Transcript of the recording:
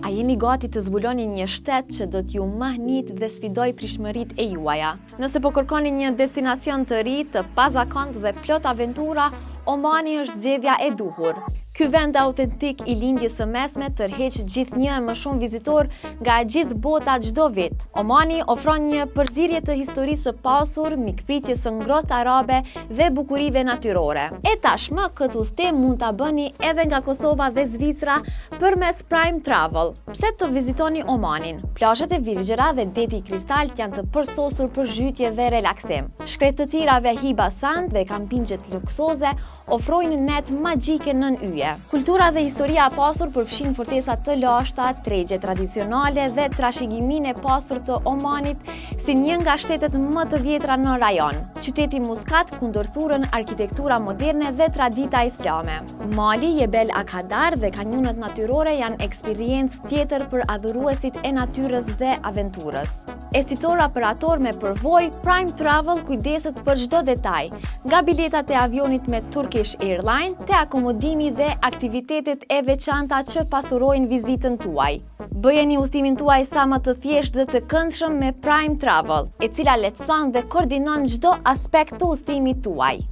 A jeni gati të zbuloni një shtet që do t'ju mahnit dhe sfidoj prishmëritë e juaja? Nëse po kërkoni një destinacion të ri, të pazakont dhe plot aventura, Omani është zgjedhja e duhur. Ky vend autentik i lindjes së mesme tërheq gjithnjë e më shumë vizitor nga gjithë bota çdo vit. Omani ofron një përzierje të historisë së pasur, mikpritjes së ngrohtë arabe dhe bukurive natyrore. E tashmë këtë udhëtim mund ta bëni edhe nga Kosova dhe Zvicra përmes Prime Travel. Pse të vizitoni Omanin? Plazhet e Virgjera dhe deti i Kristalt janë të përsosur për zhytje dhe relaksim. Shkretëtirave Hiba Sand dhe kampingjet luksoze ofrojnë net magjike nën yje. Kultura dhe historia e pasur përfshin fortesa të lashta, tregje tradicionale dhe trashëgiminë e pasur të Omanit si një nga shtetet më të vjetra në rajon. Qyteti Muscat ku ndërthurën arkitektura moderne dhe tradita islame. Mali, Jebel Akadar dhe kanjonet natyrore janë eksperiencë tjetër për adhuruesit e natyrës dhe aventurës. Esitor operator me përvojë, Prime Travel kujdeset për çdo detaj, nga biletat e avionit me Turkish Airlines te akomodimi dhe aktivitetet e veçanta që pasurojnë vizitën tuaj. Bëjeni udhëtimin tuaj sa më të thjeshtë dhe të këndshëm me Prime Travel, e cila lehtëson dhe koordinon çdo aspekt të udhëtimit tuaj.